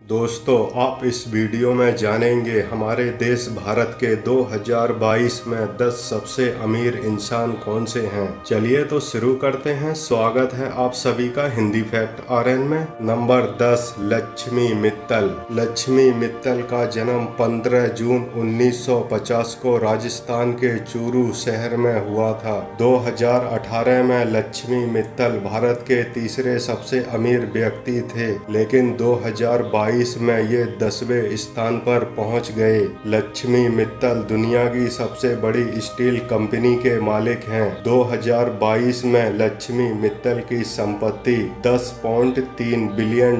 दोस्तों, आप इस वीडियो में जानेंगे हमारे देश भारत के 2022 में 10 सबसे अमीर इंसान कौन से हैं। चलिए तो शुरू करते हैं। स्वागत है आप सभी का हिंदी फैक्ट आरएन में। नंबर 10, लक्ष्मी मित्तल। लक्ष्मी मित्तल का जन्म 15 जून 1950 को राजस्थान के चूरू शहर में हुआ था। 2018 में लक्ष्मी मित्तल भारत के तीसरे सबसे अमीर व्यक्ति थे, लेकिन 2022 में ये 10वें स्थान पर पहुंच गए। लक्ष्मी मित्तल दुनिया की सबसे बड़ी स्टील कंपनी के मालिक हैं। 2022 में लक्ष्मी मित्तल की संपत्ति $10.3 बिलियन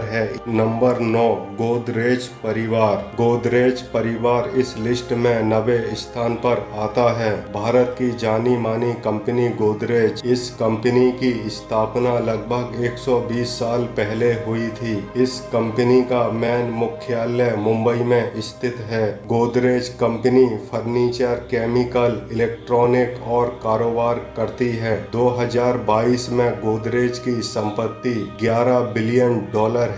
है। नंबर 9, गोदरेज परिवार। गोदरेज परिवार इस लिस्ट में 90वें स्थान पर आता है। भारत की जानी मानी कंपनी गोदरेज, इस कंपनी की स्थापना लगभग 120 साल पहले हुई थी। इस कंपनी का मेन मुख्यालय मुंबई में स्थित है। Godrej company furniture, chemical, electronic और कारोबार करती है। 2022 में गोदरेज की संपत्ति $11 बिलियन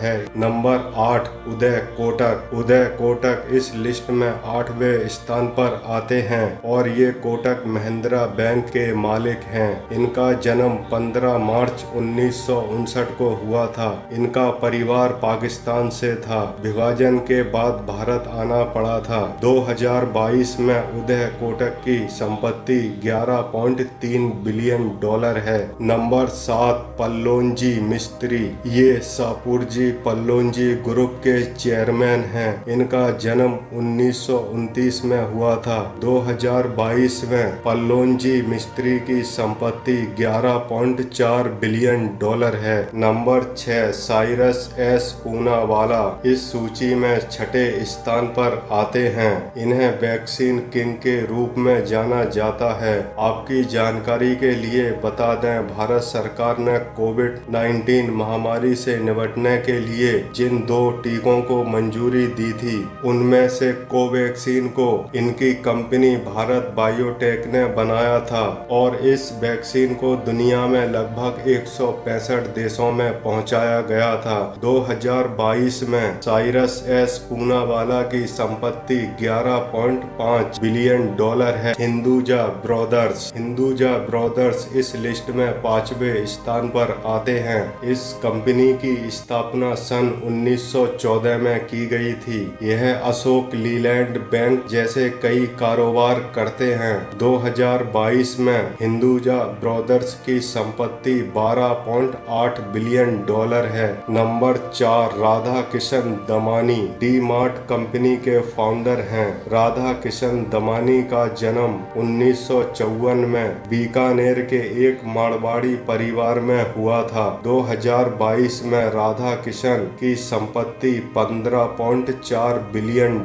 है। नंबर 8, उदय कोटक। उदय कोटक इस लिस्ट में 8वें स्थान पर आते हैं और ये कोटक महिंद्रा बैंक के मालिक हैं। इनका जन्म 15 मार्च 1959 को हुआ था। इनका परिवार पाकिस्तान से था। विभाजन के बाद भारत आना पड़ा था। 2022 में उदय कोटक की संपत्ति $11.3 बिलियन है। नंबर 7, पल्लोंजी मिस्त्री। ये शाहपुरजी पल्लोंजी ग्रुप के चेयरमैन हैं। इनका जन्म 1929 में हुआ था। 2022 में पल्लोंजी मिस्त्री की संपत्ति $11.4 बिलियन है। Number 6, Cyrus S Poonawalla. इस सूची में छठे स्थान पर आते हैं। इन्हें वैक्सीन किंग के रूप में जाना जाता है। आपकी जानकारी के लिए बता दें, भारत सरकार ने कोविड-19 महामारी से निपटने के लिए जिन 2 टीकों को मंजूरी दी थी, उनमें से कोवैक्सीन को इनकी कंपनी भारत बायोटेक ने बनाया था और इस वैक्सीन को दुनिया में लगभग 165 देशों में पहुंचाया गया था। 2022 में साइरस एस पूनावाला की संपत्ति $11.5 बिलियन है। हिंदुजा ब्रदर्स। हिंदुजा ब्रदर्स इस लिस्ट में 5वें स्थान पर आते हैं। इस कंपनी की स्थापना सन 1914 में की गई थी। यह अशोक लीलैंड बैंक जैसे कई कारोबार करते हैं। 2022 में हिंदुजा ब्रदर्स की संपत्ति $12.8 बिलियन है। Number 4, Radha Kishan Damani. D mart company के फाउंडर हैं। राधा किशन दमानी का जन्म 1954 में बीकानेर के एक मारवाड़ी परिवार में हुआ था। 2022 में राधा किशन की संपत्ति $15.4 बिलियन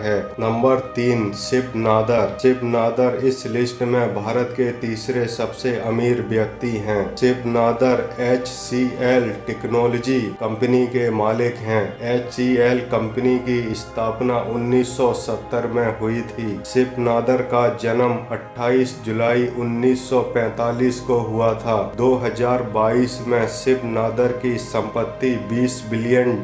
है। नंबर 3, शिव नादर। शिव नादर इस लिस्ट में भारत के तीसरे सबसे अमीर व्यक्ति हैं। Shiv Nadar HCL technology company के मालिक हैं। HCL कंपनी की स्थापना 1970 में हुई थी। शिव नादर का जन्म 28 जुलाई 1945 को हुआ था। 2022 में शिव नादर की संपत्ति $20 बिलियन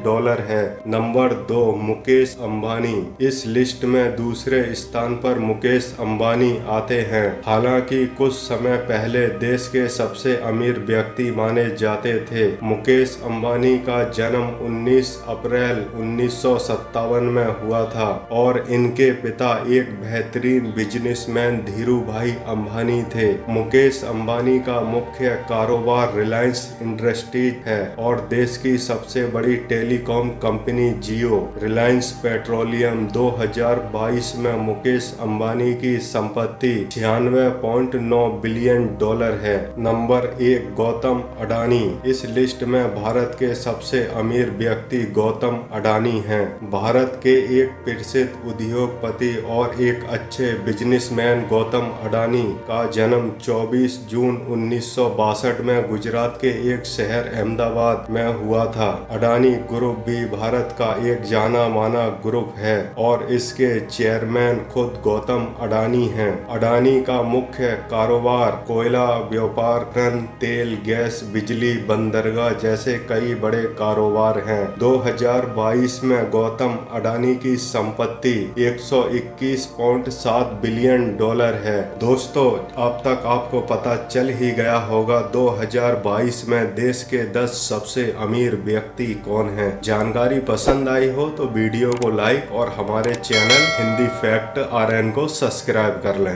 है। नंबर 2, मुकेश अंबानी। इस लिस्ट में दूसरे स्थान पर मुकेश अंबानी आते हैं। हालांकि कुछ समय पहले देश के सबसे अमीर व्यक्ति माने जाते थे। मुकेश अंबानी का जन्म 19 अप्रैल 1957 में हुआ था और इनके पिता एक बेहतरीन बिजनेसमैन धीरू भाई अंबानी थे। मुकेश अंबानी का मुख्य कारोबार रिलायंस इंडस्ट्रीज है और देश की सबसे बड़ी टेलीकॉम कंपनी जियो। रिलायंस पेट्रोलियम। 2022 में मुकेश अंबानी की संपत्ति $96.9 बिलियन है। नंबर 1, गौतम अडानी। इस लिस्ट में भारत के सबसे अमीर व्यक्ति गौतम अडानी हैं। भारत के एक प्रसिद्ध उद्योगपति और एक अच्छे बिजनेसमैन गौतम अडानी का जन्म 24 जून 1962 में गुजरात के एक शहर अहमदाबाद में हुआ था। अडानी ग्रुप भी भारत का एक जाना माना ग्रुप है और इसके चेयरमैन खुद गौतम अडानी हैं। अडानी का मुख्य कारोबार कोयला व्यापार, तेल, गैस, बिजली, बंदरगाह जैसे कई बड़े कारोबार हैं। 2022 में गौतम अडानी की संपत्ति 121.7 बिलियन डॉलर है। दोस्तों, अब तक आपको पता चल ही गया होगा 2022 में देश के 10 सबसे अमीर व्यक्ति कौन हैं। जानकारी पसंद आई हो तो वीडियो को लाइक और हमारे चैनल हिंदी फैक्ट RN को सब्सक्राइब कर लें।